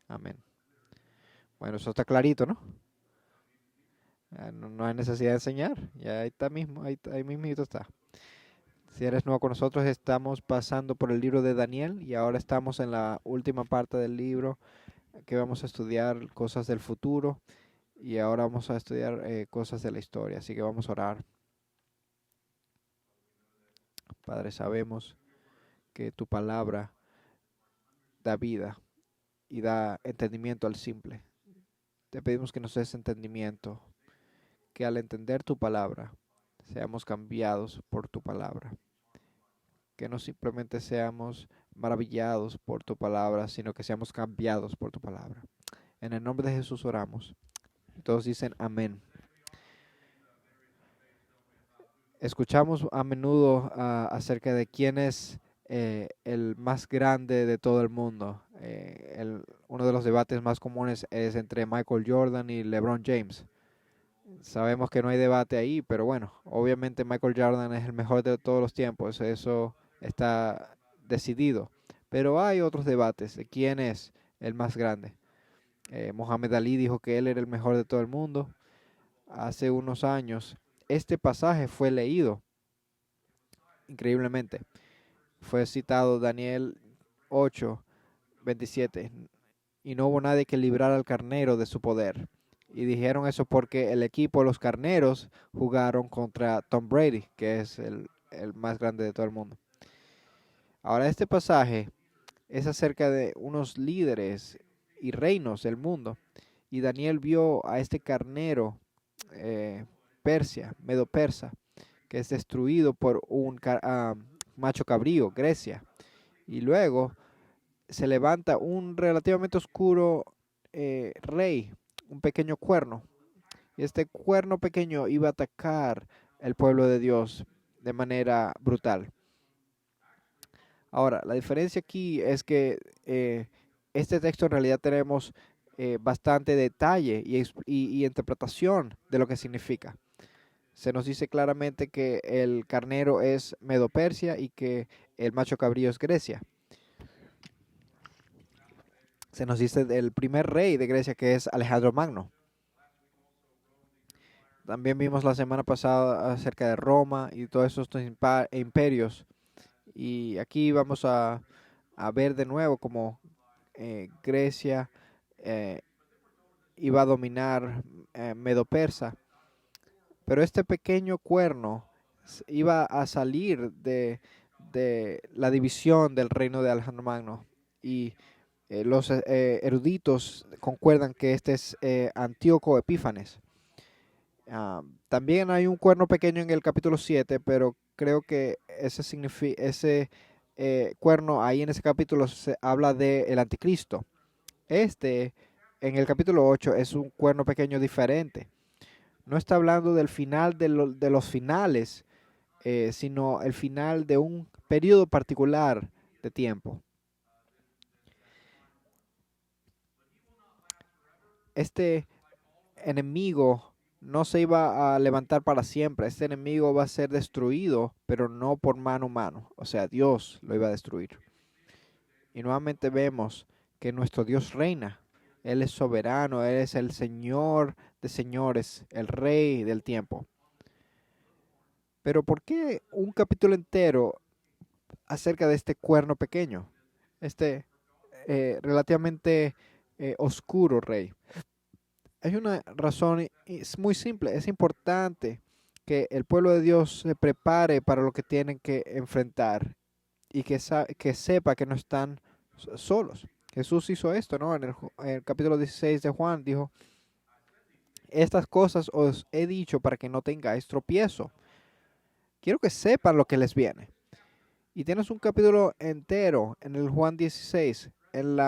Amén. Bueno, eso está clarito, ¿no? No hay necesidad de enseñar. Ya ahí está mismo, ahí mismito está. Si eres nuevo con nosotros, estamos pasando por el libro de Daniel y ahora estamos en la última parte del libro que vamos a estudiar cosas del futuro y ahora vamos a estudiar cosas de la historia. Así que vamos a orar. Padre, sabemos que tu palabra da vida y da entendimiento al simple. Te pedimos que nos des entendimiento, que al entender tu palabra seamos cambiados por tu palabra, que no simplemente seamos maravillados por tu palabra, sino que seamos cambiados por tu palabra. En el nombre de Jesús oramos. Todos dicen amén. Escuchamos a menudo acerca de quién es el más grande de todo el mundo. Uno de los debates más comunes es entre Michael Jordan y LeBron James. Sabemos que no hay debate ahí, pero bueno, obviamente Michael Jordan es el mejor de todos los tiempos, eso está decidido. Pero hay otros debates de quién es el más grande. Mohamed Ali dijo que él era el mejor de todo el mundo. Hace unos años, este pasaje fue leído, increíblemente. Fue citado Daniel 8:27. Y no hubo nadie que librara al carnero de su poder. Y dijeron eso porque el equipo, los carneros, jugaron contra Tom Brady, que es el más grande de todo el mundo. Ahora, este pasaje es acerca de unos líderes y reinos del mundo. Y Daniel vio a este carnero Persia, Medo-Persa, que es destruido por un macho cabrío, Grecia. Y luego se levanta un relativamente oscuro rey, un pequeño cuerno. Y este cuerno pequeño iba a atacar el pueblo de Dios de manera brutal. Ahora, la diferencia aquí es que este texto en realidad tenemos bastante detalle y interpretación de lo que significa. Se nos dice claramente que el carnero es Medo-Persia y que el macho cabrío es Grecia. Se nos dice del primer rey de Grecia que es Alejandro Magno. También vimos la semana pasada acerca de Roma y todos estos imperios. Y aquí vamos a ver de nuevo cómo Grecia eh, iba a dominar Medo-Persa. Pero este pequeño cuerno iba a salir de la división del reino de Alejandro Magno. Y los eruditos concuerdan que este es Antíoco Epífanes. También hay un cuerno pequeño en el capítulo 7, pero creo que ese cuerno ahí en ese capítulo se habla del anticristo. Este, en el capítulo 8, es un cuerno pequeño diferente. No está hablando del final de los finales, sino el final de un periodo particular de tiempo. Este enemigo no se iba a levantar para siempre. Este enemigo va a ser destruido, pero no por mano humana. O sea, Dios lo iba a destruir. Y nuevamente vemos que nuestro Dios reina. Él es soberano, Él es el Señor de señores, el Rey del tiempo. Pero ¿por qué un capítulo entero acerca de este cuerno pequeño? Este relativamente oscuro rey. Hay una razón, y es muy simple, es importante que el pueblo de Dios se prepare para lo que tienen que enfrentar y que sepa que no están solos. Jesús hizo esto, ¿no? En el capítulo 16 de Juan dijo, estas cosas os he dicho para que no tengáis tropiezo. Quiero que sepan lo que les viene. Y tienes un capítulo entero en el Juan 16, en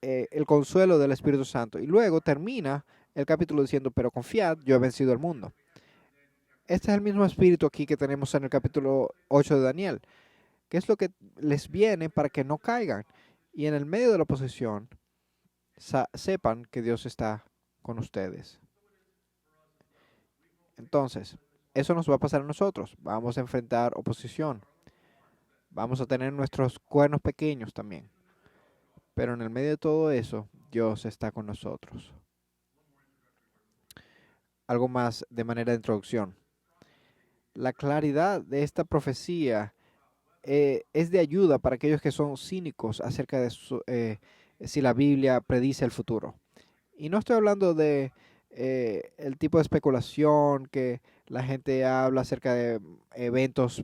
el consuelo del Espíritu Santo. Y luego termina el capítulo diciendo, pero confiad, yo he vencido al mundo. Este es el mismo espíritu aquí que tenemos en el capítulo 8 de Daniel. ¿Qué es lo que les viene para que no caigan? Y en el medio de la oposición, sepan que Dios está con ustedes. Entonces, eso nos va a pasar a nosotros. Vamos a enfrentar oposición. Vamos a tener nuestros cuernos pequeños también. Pero en el medio de todo eso, Dios está con nosotros. Algo más de manera de introducción. La claridad de esta profecía es de ayuda para aquellos que son cínicos acerca de si la Biblia predice el futuro. Y no estoy hablando de el tipo de especulación que la gente habla acerca de eventos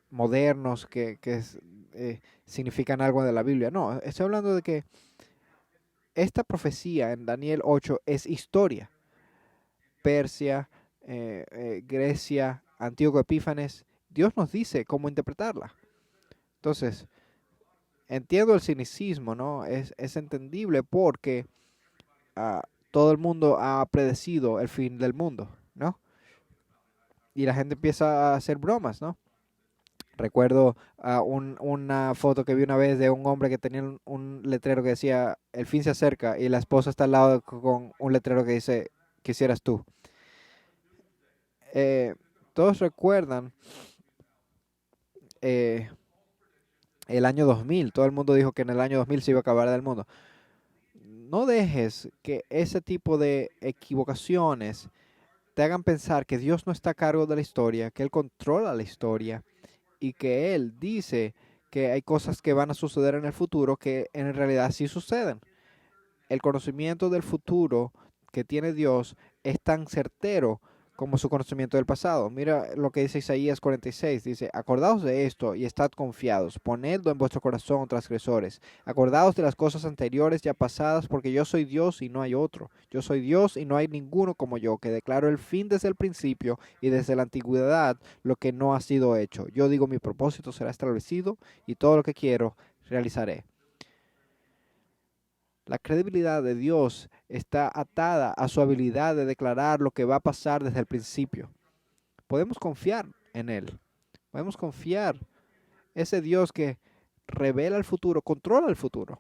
modernos significan algo de la Biblia. No, estoy hablando de que esta profecía en Daniel 8 es historia. Persia, Grecia, Antíoco Epífanes, Dios nos dice cómo interpretarla. Entonces, entiendo el cinicismo, ¿no? Es entendible porque ah, todo el mundo ha predecido el fin del mundo, ¿no? Y la gente empieza a hacer bromas, ¿no? Recuerdo una foto que vi una vez de un hombre que tenía un letrero que decía, el fin se acerca, y la esposa está al lado con un letrero que dice, quisieras tú. Eh, Todos recuerdan eh, el año 2000. Todo el mundo dijo que en el año 2000 se iba a acabar el mundo. No dejes que ese tipo de equivocaciones te hagan pensar que Dios no está a cargo de la historia, que Él controla la historia y que Él dice que hay cosas que van a suceder en el futuro que en realidad sí suceden. El conocimiento del futuro que tiene Dios es tan certero como su conocimiento del pasado. Mira lo que dice Isaías 46. Dice, acordaos de esto y estad confiados. Ponedlo en vuestro corazón, transgresores. Acordaos de las cosas anteriores ya pasadas, porque yo soy Dios y no hay otro. Yo soy Dios y no hay ninguno como yo, que declaro el fin desde el principio y desde la antigüedad lo que no ha sido hecho. Yo digo, mi propósito será establecido y todo lo que quiero realizaré. La credibilidad de Dios está atada a su habilidad de declarar lo que va a pasar desde el principio. Podemos confiar en Él. Podemos confiar. Ese Dios que revela el futuro, controla el futuro.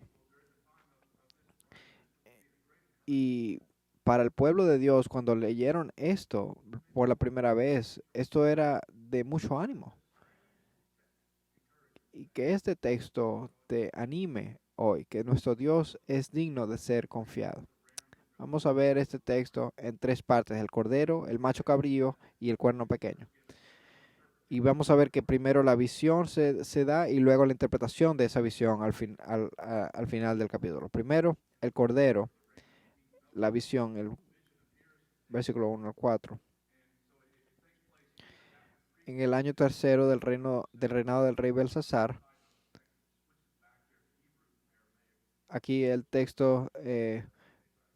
Y para el pueblo de Dios, cuando leyeron esto por la primera vez, esto era de mucho ánimo. Y que este texto te anime hoy, que nuestro Dios es digno de ser confiado. Vamos a ver este texto en tres partes: el cordero, el macho cabrío y el cuerno pequeño. Y vamos a ver que primero la visión se da y luego la interpretación de esa visión al final del capítulo. Primero, el cordero, la visión, el versículo 1 al 4. En el año tercero del reinado del rey Belsasar, aquí el texto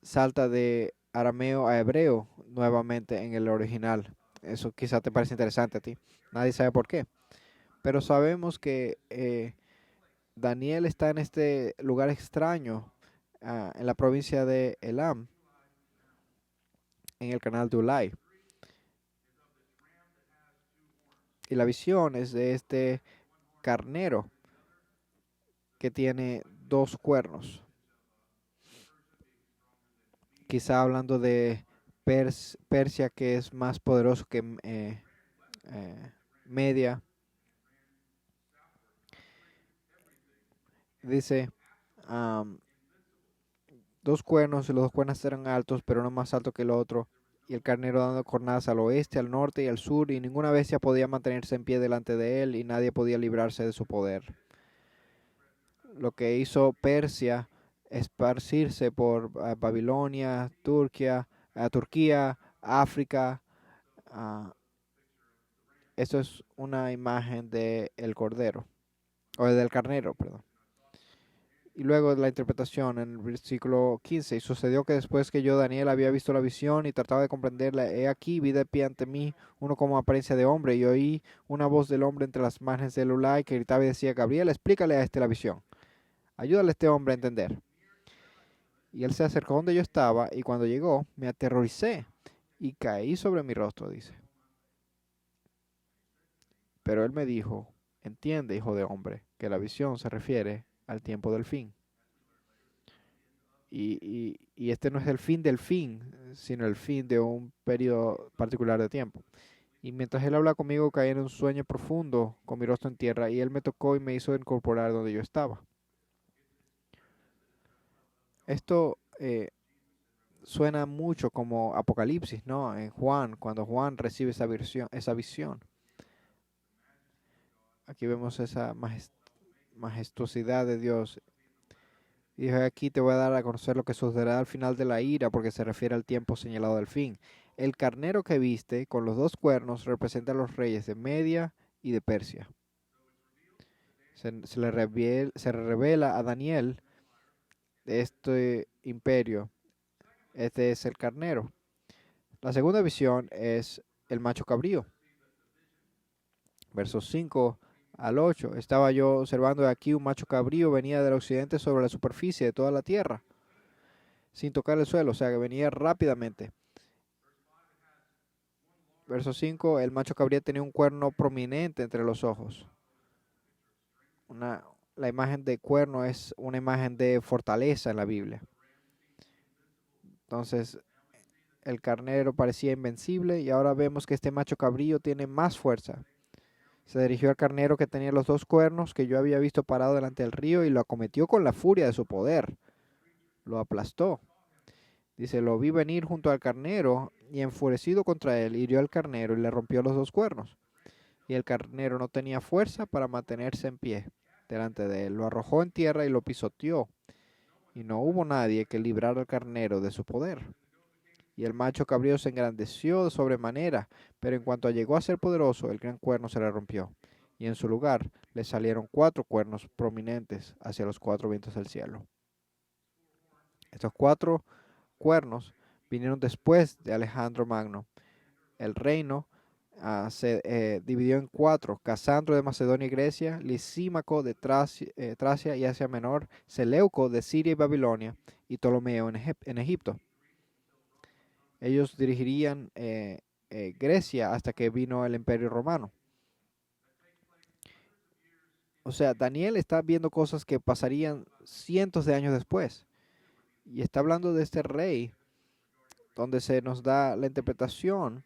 salta de arameo a hebreo nuevamente en el original. Eso quizá te parece interesante a ti. Nadie sabe por qué. Pero sabemos que Daniel está en este lugar extraño, en la provincia de Elam, en el canal de Ulai. Y la visión es de este carnero que tiene dos cuernos. Quizá hablando de Persia, que es más poderoso que Media. Dice, am, dos cuernos, y los dos cuernos eran altos, pero uno más alto que el otro, y el carnero dando cornadas al oeste, al norte y al sur, y ninguna bestia podía mantenerse en pie delante de él, y nadie podía librarse de su poder. Lo que hizo Persia esparcirse por Babilonia, Turquía, África. ah, Esto es una imagen del cordero, o del carnero, perdón. Y luego la interpretación en el versículo 15. Y sucedió que después que yo, Daniel, había visto la visión y trataba de comprenderla, he aquí, vi de pie ante mí uno como apariencia de hombre, y oí una voz del hombre entre las márgenes del Ulai que gritaba y decía, Gabriel, explícale a este la visión. Ayúdale a este hombre a entender. Y él se acercó donde yo estaba, y cuando llegó, me aterroricé y caí sobre mi rostro, dice. Pero él me dijo, entiende, hijo de hombre, que la visión se refiere al tiempo del fin. Y este no es el fin del fin, sino el fin de un periodo particular de tiempo. Y mientras él habla conmigo, caí en un sueño profundo con mi rostro en tierra, y él me tocó y me hizo incorporar donde yo estaba. Esto suena mucho como Apocalipsis, ¿no? En Juan, cuando Juan recibe esa visión. Aquí vemos esa majestuosidad de Dios. Y dijo, aquí te voy a dar a conocer lo que sucederá al final de la ira, porque se refiere al tiempo señalado del fin. El carnero que viste con los dos cuernos representa a los reyes de Media y de Persia. Se revela a Daniel de este imperio. Este es el carnero. La segunda visión es el macho cabrío. Versos 5 al 8. Estaba yo observando aquí un macho cabrío venía del occidente sobre la superficie de toda la tierra, sin tocar el suelo, o sea que venía rápidamente. Verso 5, el macho cabrío tenía un cuerno prominente entre los ojos. La imagen de cuerno es una imagen de fortaleza en la Biblia. Entonces, el carnero parecía invencible y ahora vemos que este macho cabrío tiene más fuerza. Se dirigió al carnero que tenía los dos cuernos que yo había visto parado delante del río y lo acometió con la furia de su poder. Lo aplastó. Dice, lo vi venir junto al carnero y enfurecido contra él, hirió al carnero y le rompió los dos cuernos. Y el carnero no tenía fuerza para mantenerse en pie delante de él. Lo arrojó en tierra y lo pisoteó. Y no hubo nadie que librara al carnero de su poder. Y el macho cabrío se engrandeció de sobremanera, pero en cuanto llegó a ser poderoso, el gran cuerno se le rompió. Y en su lugar le salieron cuatro cuernos prominentes hacia los cuatro vientos del cielo. Estos cuatro cuernos vinieron después de Alejandro Magno. El reino se dividió en cuatro: Casandro de Macedonia y Grecia, Lisímaco de Tracia y Asia Menor, Seleuco de Siria y Babilonia, y Ptolomeo en Egipto. Ellos dirigirían Grecia hasta que vino el Imperio Romano. O sea, Daniel está viendo cosas que pasarían cientos de años después. Y está hablando de este rey, donde se nos da la interpretación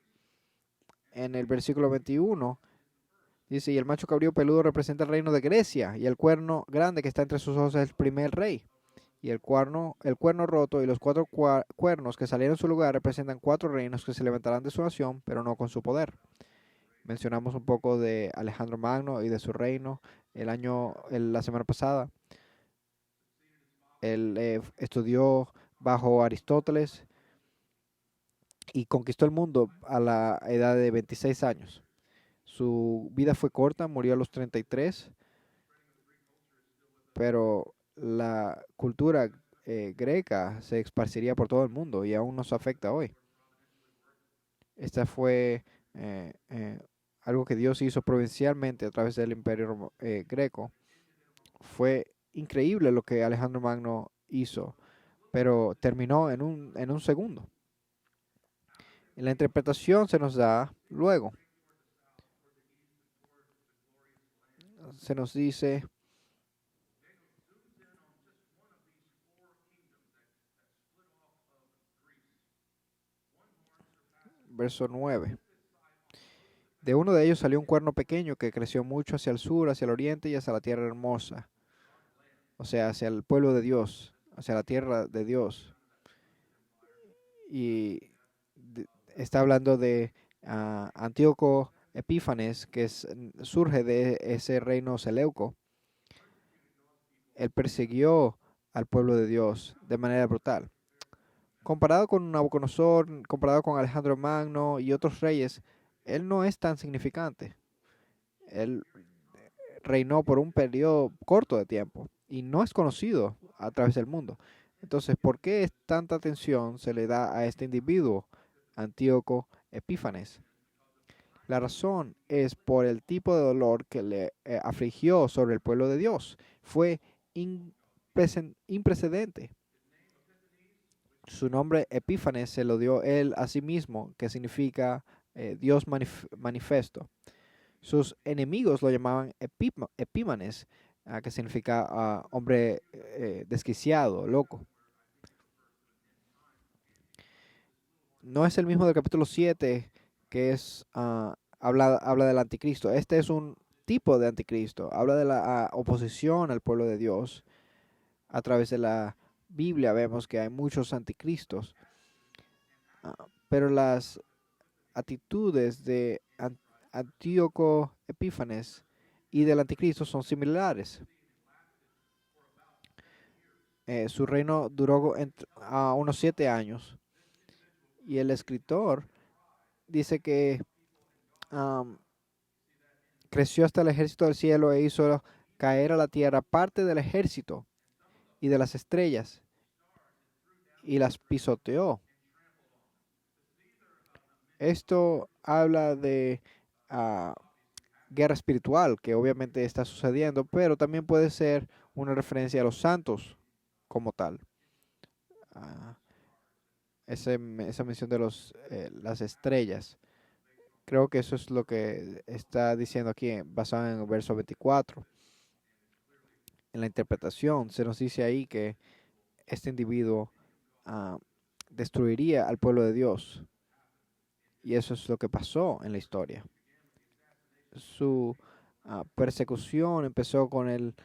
en el versículo 21. Dice, y el macho cabrío peludo representa el reino de Grecia, y el cuerno grande que está entre sus ojos es el primer rey. Y el cuerno roto y los cuatro cuernos que salieron en su lugar representan cuatro reinos que se levantarán de su nación, pero no con su poder. Mencionamos un poco de Alejandro Magno y de su reino la semana pasada. Él estudió bajo Aristóteles y conquistó el mundo a la edad de 26 años. Su vida fue corta, murió a los 33, pero la cultura greca se esparciría por todo el mundo y aún nos afecta hoy. Esta fue eh, eh, algo que Dios hizo provincialmente a través del imperio greco. Fue increíble lo que Alejandro Magno hizo, pero terminó en un segundo. Y la interpretación se nos da luego. Se nos dice, verso 9. De uno de ellos salió un cuerno pequeño que creció mucho hacia el sur, hacia el oriente y hacia la tierra hermosa. O sea, hacia el pueblo de Dios, hacia la tierra de Dios. Y está hablando de Antíoco Epífanes, que surge de ese reino seleuco. Él persiguió al pueblo de Dios de manera brutal. Comparado con Nabucodonosor, comparado con Alejandro Magno y otros reyes, él no es tan significante. Él reinó por un periodo corto de tiempo y no es conocido a través del mundo. Entonces, ¿por qué tanta atención se le da a este individuo, Antíoco Epífanes? La razón es por el tipo de dolor que le afligió sobre el pueblo de Dios. Fue imprecedente. Su nombre Epífanes se lo dio él a sí mismo, que significa Dios manifiesto. Sus enemigos lo llamaban Epímanes, que significa hombre desquiciado, loco. No es el mismo del capítulo 7, que es habla del anticristo. Este es un tipo de anticristo. Habla de la oposición al pueblo de Dios a través de la Biblia vemos que hay muchos anticristos, pero las actitudes de Antíoco Epífanes y del anticristo son similares. Su reino duró a unos 7 años y el escritor dice que am, creció hasta el ejército del cielo e hizo caer a la tierra parte del ejército y de las estrellas y las pisoteó. Esto habla de ah, guerra espiritual que obviamente está sucediendo, pero también puede ser una referencia a los santos como tal. Ah, esa mención de las estrellas. Creo que eso es lo que está diciendo aquí, basado en el verso 24. En la interpretación se nos dice ahí que este individuo ah, destruiría al pueblo de Dios. Y eso es lo que pasó en la historia. Su persecución empezó con el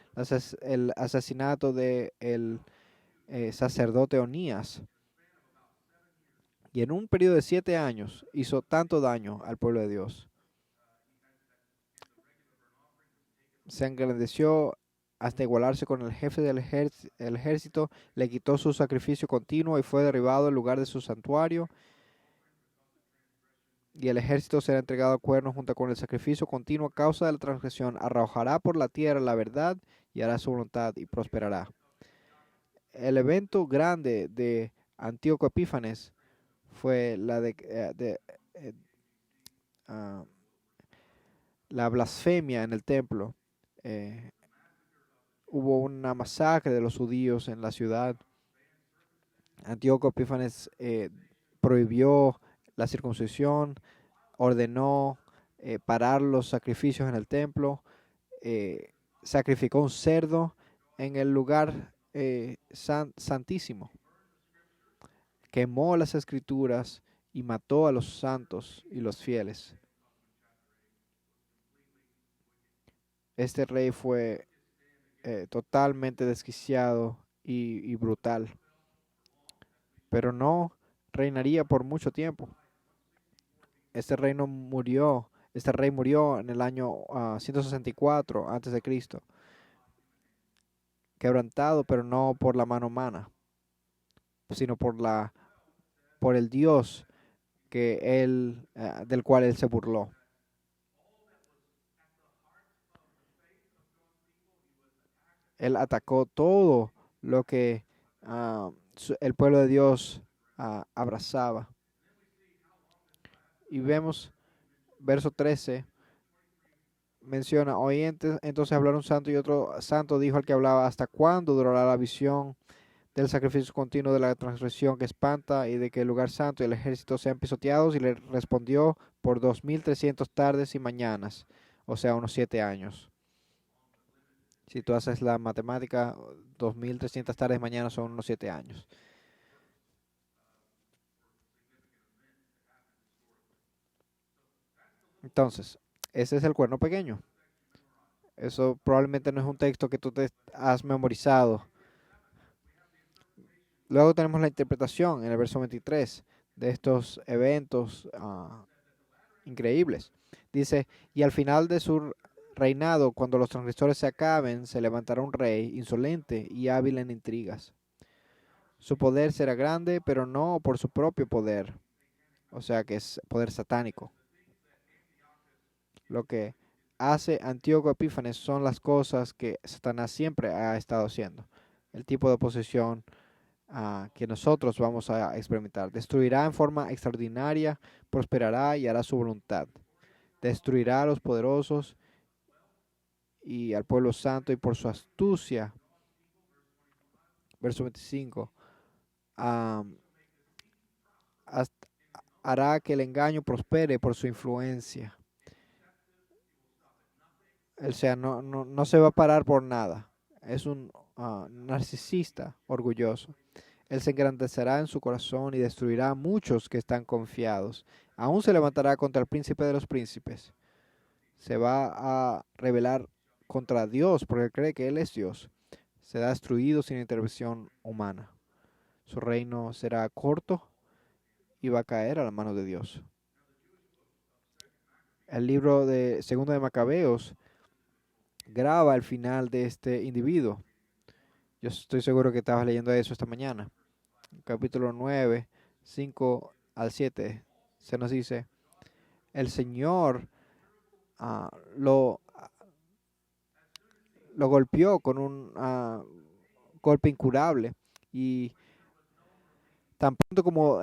asesinato de el sacerdote Onías. Y en un periodo de 7 años hizo tanto daño al pueblo de Dios. Se engrandeció hasta igualarse con el jefe del ejército, le quitó su sacrificio continuo y fue derribado en lugar de su santuario. Y el ejército será entregado a cuernos junto con el sacrificio continuo a causa de la transgresión. Arrojará por la tierra la verdad y hará su voluntad y prosperará. El evento grande de Antíoco Epífanes fue eh, ah, la blasfemia en el templo. Eh, Hubo una masacre de los judíos en la ciudad. Antíoco Epífanes prohibió la circuncisión, ordenó parar los sacrificios en el templo, sacrificó un cerdo en el lugar santísimo, quemó las escrituras y mató a los santos y los fieles. Este rey fue totalmente desquiciado y brutal, pero no reinaría por mucho tiempo. Este rey murió en el año 164 antes de Cristo, quebrantado, pero no por la mano humana, sino por el Dios del cual él se burló. Él atacó todo lo que el pueblo de Dios abrazaba. Y vemos, verso 13, menciona, oí entonces hablar un santo y otro santo dijo al que hablaba, ¿hasta cuándo durará la visión del sacrificio continuo de la transgresión que espanta y de que el lugar santo y el ejército sean pisoteados? Y le respondió, por 2300 tardes y mañanas, o sea, unos 7 años. Si tú haces la matemática, 2300 tardes y mañanas son unos 7 años. Entonces, ese es el cuerno pequeño. Eso probablemente no es un texto que tú te has memorizado. Luego tenemos la interpretación en el verso 23 de estos eventos increíbles. Dice, y al final de su reinado, cuando los transgresores se acaben, se levantará un rey insolente y hábil en intrigas. Su poder será grande, pero no por su propio poder, o sea que es poder satánico. Lo que hace Antíoco Epífanes son las cosas que Satanás siempre ha estado haciendo. El tipo de oposición que nosotros vamos a experimentar. Destruirá en forma extraordinaria, prosperará y hará su voluntad. Destruirá a los poderosos y al pueblo santo, y por su astucia, verso 25, hasta hará que el engaño prospere por su influencia. O sea, no se va a parar por nada. Es un narcisista orgulloso. Él se engrandecerá en su corazón y destruirá a muchos que están confiados. Aún se levantará contra el príncipe de los príncipes. Se va a rebelar contra Dios porque cree que Él es Dios. Será destruido sin intervención humana. Su reino será corto y va a caer a la mano de Dios. El libro de Segundo de Macabeos graba el final de este individuo. Yo estoy seguro que estabas leyendo eso esta mañana. Capítulo 9, 5 al 7, se nos dice, el Señor ah, lo, lo golpeó con un golpe incurable y tan pronto como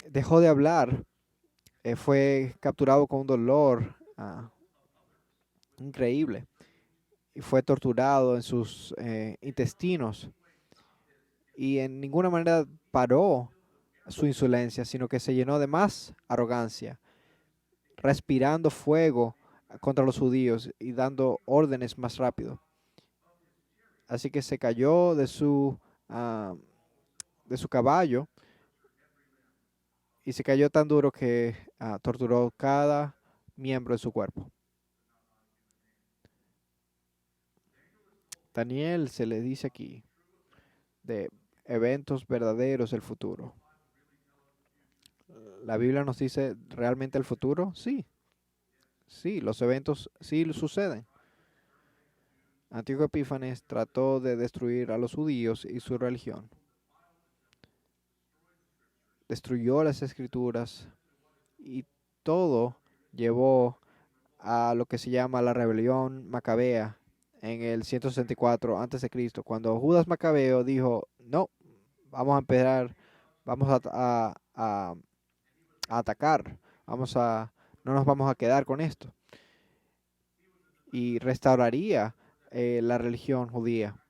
dejó de hablar, fue capturado con un dolor increíble y fue torturado en sus intestinos y en ninguna manera paró su insolencia, sino que se llenó de más arrogancia, respirando fuego contra los judíos y dando órdenes más rápido. Así que se cayó de su caballo y se cayó tan duro que torturó cada miembro de su cuerpo. Daniel se le dice aquí de eventos verdaderos del futuro. ¿La Biblia nos dice realmente el futuro? Sí, sí, los eventos sí suceden. Antíoco Epífanes trató de destruir a los judíos y su religión. Destruyó las escrituras y todo llevó a lo que se llama la rebelión macabea en el 164 a.C., cuando Judas Macabeo dijo, no, vamos a empezar, vamos a atacar, no nos vamos a quedar con esto. Y restauraría la religión judía.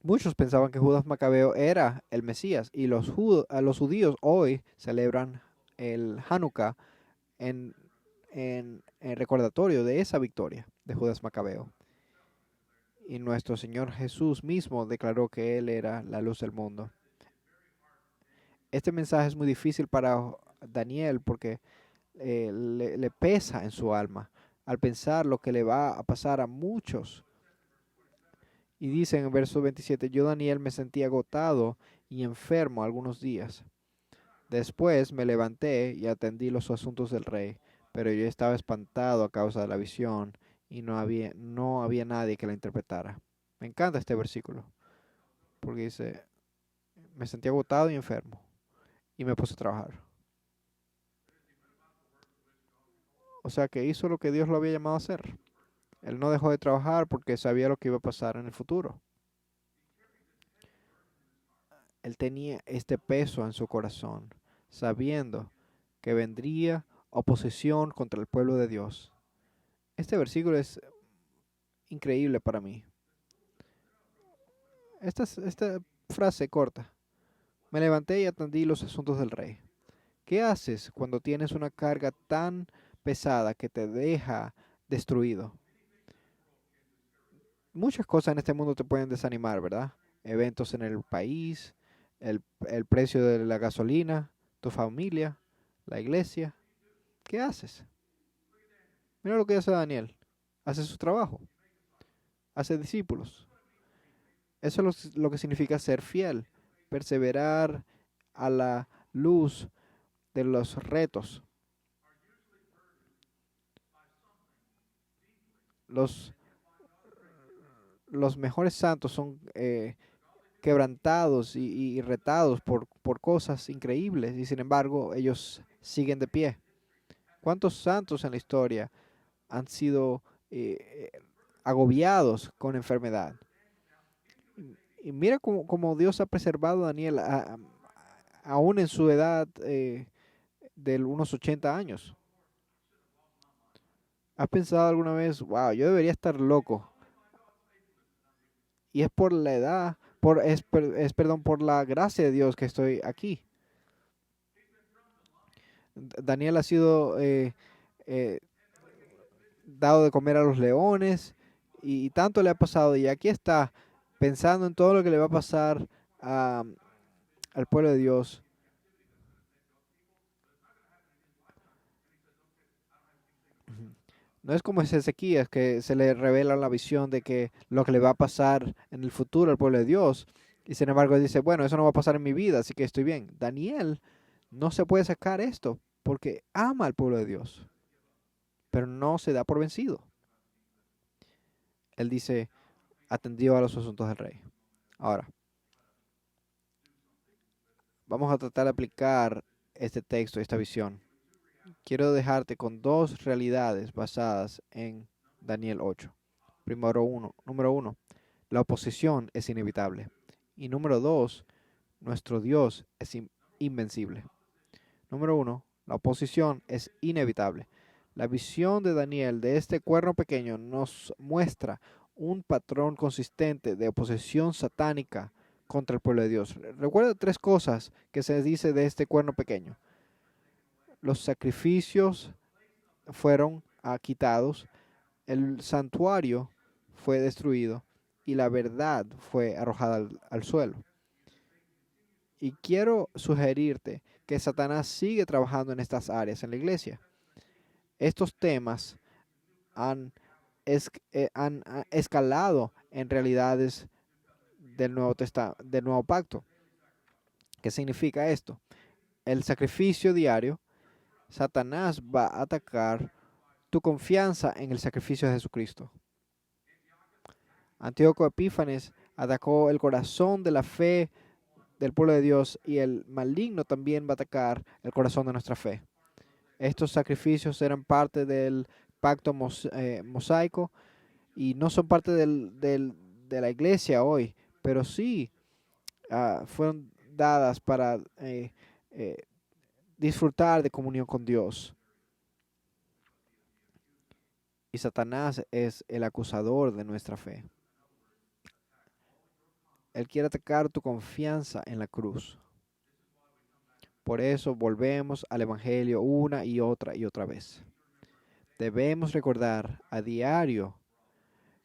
Muchos pensaban que Judas Macabeo era el Mesías y los judíos hoy celebran el Hanukkah en recordatorio de esa victoria de Judas Macabeo. Y nuestro Señor Jesús mismo declaró que Él era la luz del mundo. Este mensaje es muy difícil para Daniel porque le pesa en su alma al pensar lo que le va a pasar a muchos. Y dice en el verso 27, yo Daniel me sentí agotado y enfermo algunos días. Después me levanté y atendí los asuntos del rey, pero yo estaba espantado a causa de la visión y no había nadie que la interpretara. Me encanta este versículo, porque dice, me sentí agotado y enfermo y me puse a trabajar. O sea que hizo lo que Dios lo había llamado a hacer. Él no dejó de trabajar porque sabía lo que iba a pasar en el futuro. Él tenía este peso en su corazón, sabiendo que vendría oposición contra el pueblo de Dios. Este versículo es increíble para mí. Esta frase corta. Me levanté y atendí los asuntos del rey. ¿Qué haces cuando tienes una carga tan pesada que te deja destruido? Muchas cosas en este mundo te pueden desanimar, ¿verdad? Eventos en el país, el precio de la gasolina, tu familia, la iglesia. ¿Qué haces? Mira lo que hace Daniel. Hace su trabajo. Hace discípulos. Eso es lo que significa ser fiel. Perseverar a la luz de los retos. Los, los mejores santos son quebrantados y retados por cosas increíbles y sin embargo ellos siguen de pie. ¿Cuántos santos en la historia han sido agobiados con enfermedad? Y mira cómo Dios ha preservado a Daniel aún en su edad de unos 80 años. ¿Has pensado alguna vez, wow, yo debería estar loco? Y es por la edad, perdón, por la gracia de Dios que estoy aquí. Daniel ha sido eh, dado de comer a los leones y tanto le ha pasado y aquí está pensando en todo lo que le va a pasar al pueblo de Dios. No es como ese Ezequías que se le revela la visión de que lo que le va a pasar en el futuro al pueblo de Dios Y sin embargo dice, bueno, eso no va a pasar en mi vida, así que estoy bien. Daniel no se puede sacar esto porque ama al pueblo de Dios, pero no se da por vencido. Él dice, atendió a los asuntos del rey. Ahora, vamos a tratar de aplicar este texto, esta visión. Quiero dejarte con dos realidades basadas en Daniel 8. Número uno, la oposición es inevitable. Y número dos, nuestro Dios es invencible. Número uno, la oposición es inevitable. La visión de Daniel de este cuerno pequeño nos muestra un patrón consistente de oposición satánica contra el pueblo de Dios. Recuerda tres cosas que se dice de este cuerno pequeño. Los sacrificios fueron quitados, el santuario fue destruido y la verdad fue arrojada al suelo. Y quiero sugerirte que Satanás sigue trabajando en estas áreas en la iglesia. Estos temas han, han escalado en realidades del Nuevo Pacto. ¿Qué significa esto? El sacrificio diario, Satanás va a atacar tu confianza en el sacrificio de Jesucristo. Antíoco Epífanes atacó el corazón de la fe del pueblo de Dios y el maligno también va a atacar el corazón de nuestra fe. Estos sacrificios eran parte del pacto mosaico y no son parte de la iglesia hoy, pero sí fueron dadas para eh, disfrutar de comunión con Dios. Y Satanás es el acusador de nuestra fe. Él quiere atacar tu confianza en la cruz. Por eso volvemos al Evangelio una y otra vez. Debemos recordar a diario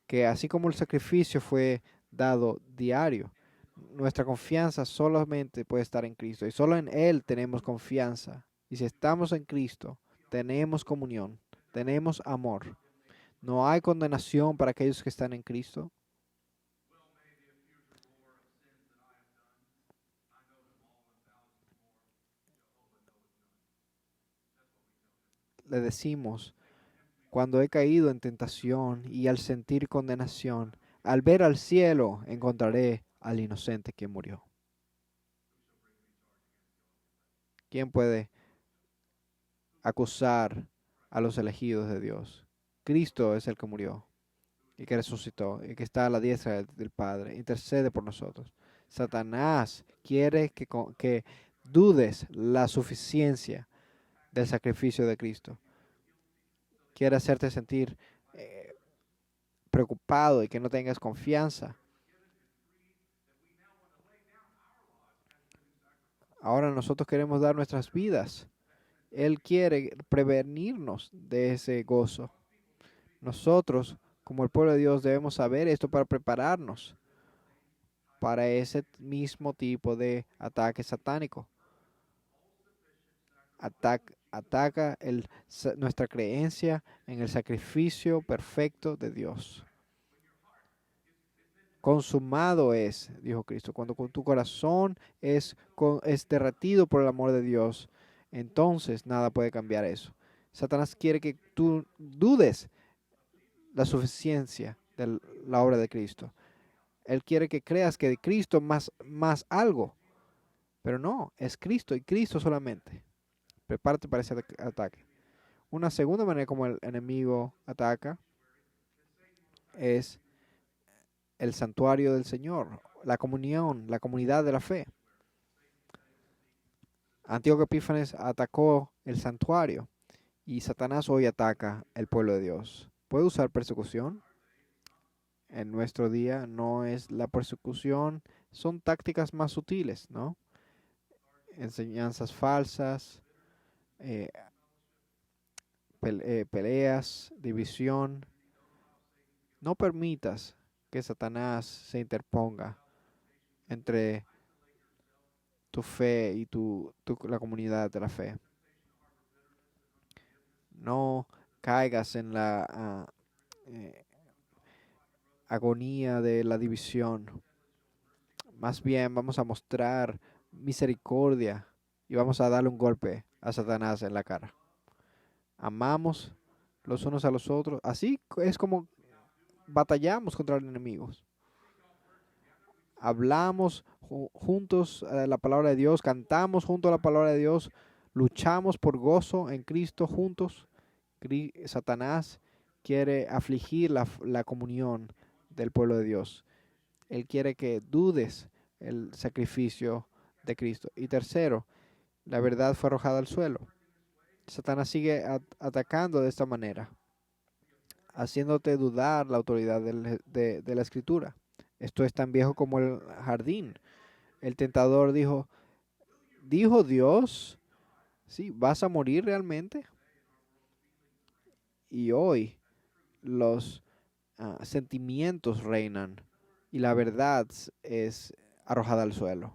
que así como el sacrificio fue dado diario, nuestra confianza solamente puede estar en Cristo y solo en Él tenemos confianza. Y si estamos en Cristo, tenemos comunión, tenemos amor. No hay condenación para aquellos que están en Cristo. Le decimos, cuando he caído en tentación y al sentir condenación, al ver al cielo encontraré al inocente que murió. ¿Quién puede acusar a los elegidos de Dios? Cristo es el que murió y que resucitó y que está a la diestra del Padre. Intercede por nosotros. Satanás quiere que dudes la suficiencia del sacrificio de Cristo. Quiere hacerte sentir preocupado y que no tengas confianza. Ahora nosotros queremos dar nuestras vidas. Él quiere prevenirnos de ese gozo. Nosotros, como el pueblo de Dios, debemos saber esto para prepararnos para ese mismo tipo de ataque satánico. Ataca nuestra creencia en el sacrificio perfecto de Dios. Consumado es, dijo Cristo, cuando tu corazón es derretido por el amor de Dios, entonces nada puede cambiar eso. Satanás quiere que tú dudes la suficiencia de la obra de Cristo. Él quiere que creas que de Cristo más algo, pero no, es Cristo y Cristo solamente. Prepárate para ese ataque. Una segunda manera como el enemigo ataca es el santuario del Señor, la comunión, la comunidad de la fe. Antíoco Epífanes atacó el santuario y Satanás hoy ataca el pueblo de Dios. ¿Puede usar persecución? En nuestro día no es la persecución, son tácticas más sutiles, ¿no? Enseñanzas falsas, eh, peleas, división. No permitas que Satanás se interponga entre tu fe y la comunidad de la fe. No caigas en la eh, agonía de la división. Más bien vamos a mostrar misericordia y vamos a darle un golpe a Satanás en la cara. Amamos los unos a los otros. Así es como batallamos contra los enemigos. Hablamos juntos la palabra de Dios, cantamos junto a la palabra de Dios, luchamos por gozo en Cristo juntos. Satanás quiere afligir la comunión del pueblo de Dios. Él quiere que dudes el sacrificio de Cristo. Y tercero, la verdad fue arrojada al suelo. Satanás sigue atacando de esta manera, haciéndote dudar la autoridad de la escritura. Esto es tan viejo como el jardín. El tentador ¿dijo Dios? Sí, ¿vas a morir realmente? Y hoy los sentimientos reinan y la verdad es arrojada al suelo.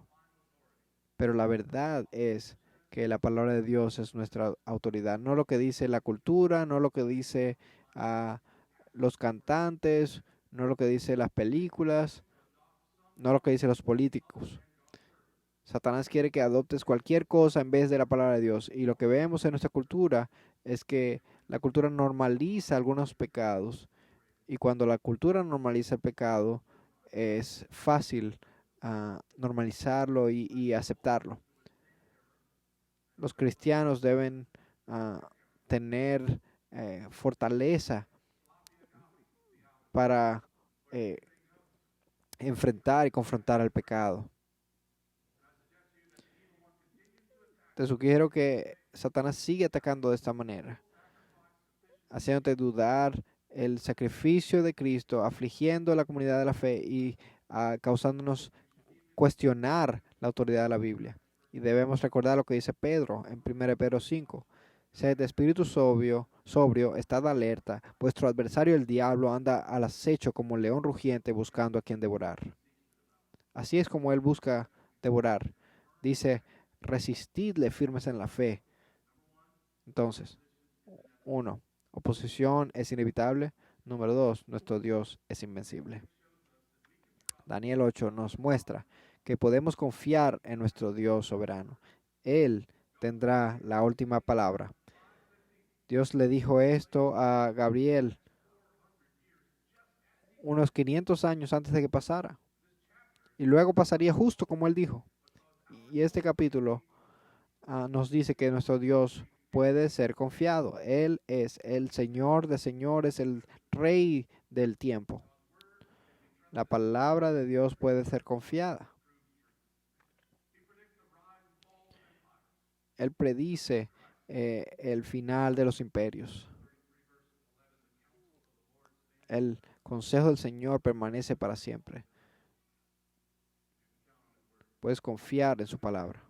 Pero la verdad es que la palabra de Dios es nuestra autoridad, no lo que dice la cultura, no lo que dice los cantantes, no lo que dice las películas, no lo que dicen los políticos. Satanás quiere que adoptes cualquier cosa en vez de la palabra de Dios. Y lo que vemos en nuestra cultura es que la cultura normaliza algunos pecados. Y cuando la cultura normaliza el pecado, es fácil normalizarlo y aceptarlo. Los cristianos deben tener fortaleza para enfrentar y confrontar el pecado. Te sugiero que Satanás sigue atacando de esta manera, haciéndote dudar el sacrificio de Cristo, afligiendo a la comunidad de la fe y causándonos cuestionar la autoridad de la Biblia. Y debemos recordar lo que dice Pedro en 1 Pedro 5. Sed de espíritu sobrio, estad alerta. Vuestro adversario el diablo anda al acecho como un león rugiente buscando a quien devorar. Así es como él busca devorar. Dice, resistidle firmes en la fe. Entonces, 1. Oposición es inevitable. Número 2. Nuestro Dios es invencible. Daniel 8 nos muestra que podemos confiar en nuestro Dios soberano. Él tendrá la última palabra. Dios le dijo esto a Gabriel unos 500 años antes de que pasara. Y luego pasaría justo como él dijo. Y este capítulo nos dice que nuestro Dios puede ser confiado. Él es el Señor de señores, el Rey del tiempo. La palabra de Dios puede ser confiada. Él predice el final de los imperios. El consejo del Señor permanece para siempre. Puedes confiar en su palabra.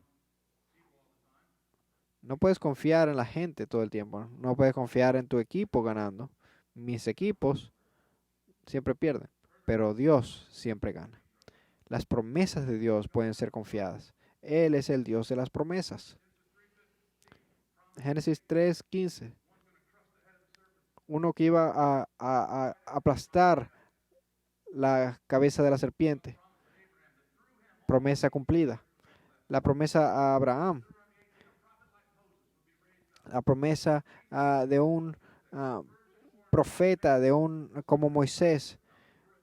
No puedes confiar en la gente todo el tiempo. No puedes confiar en tu equipo ganando. Mis equipos siempre pierden, pero Dios siempre gana. Las promesas de Dios pueden ser confiadas. Él es el Dios de las promesas. Génesis 3:15. Uno que iba a aplastar la cabeza de la serpiente. Promesa cumplida. La promesa a Abraham. La promesa de un profeta, como Moisés,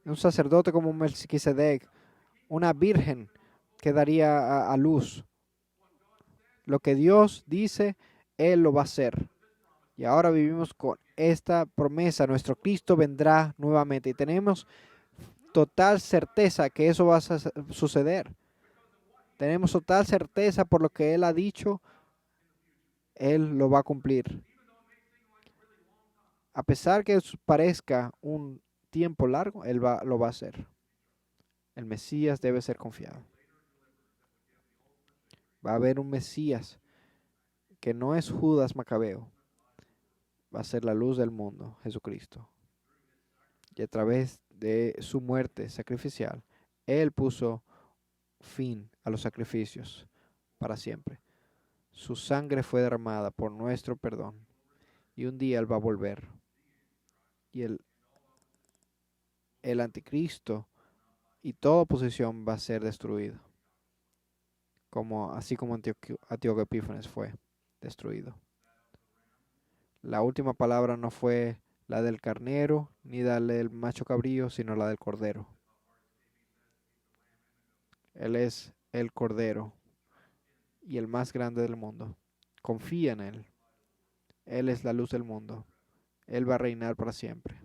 un sacerdote como Melquisedec, una virgen que daría a luz. Lo que Dios dice, Él lo va a hacer. Y ahora vivimos con esta promesa. Nuestro Cristo vendrá nuevamente y tenemos total certeza que eso va a suceder. Tenemos total certeza por lo que Él ha dicho, Él lo va a cumplir. A pesar que parezca un tiempo largo, Él lo va a hacer. El Mesías debe ser confiado. Va a haber un Mesías que no es Judas Macabeo. Va a ser la luz del mundo, Jesucristo. Y a través de su muerte sacrificial, Él puso fin a los sacrificios para siempre. Su sangre fue derramada por nuestro perdón. Y un día Él va a volver. Y el anticristo y toda oposición va a ser destruida, así como Antíoco Epífanes fue destruido. La última palabra no fue la del carnero ni la del macho cabrío, sino la del cordero. Él es el cordero y el más grande del mundo. Confía en él. Él es la luz del mundo. Él va a reinar para siempre.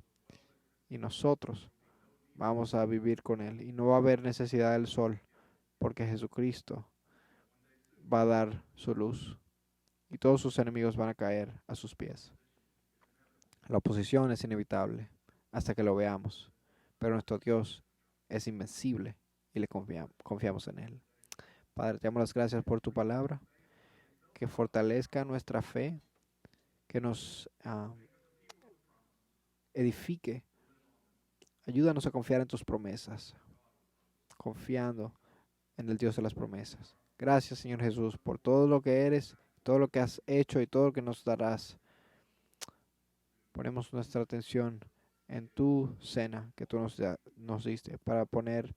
Y nosotros vamos a vivir con él. Y no va a haber necesidad del sol, porque Jesucristo va a dar su luz. Y todos sus enemigos van a caer a sus pies. La oposición es inevitable hasta que lo veamos. Pero nuestro Dios es invencible y le confiamos en él. Padre, te damos las gracias por tu palabra, que fortalezca nuestra fe, que nos edifique. Ayúdanos a confiar en tus promesas, confiando en el Dios de las promesas. Gracias, Señor Jesús, por todo lo que eres, todo lo que has hecho y todo lo que nos darás. Ponemos nuestra atención en tu cena que tú nos diste para poner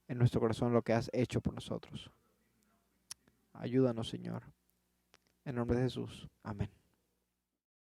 en nuestro corazón lo que has hecho por nosotros. Ayúdanos, Señor. En nombre de Jesús. Amén.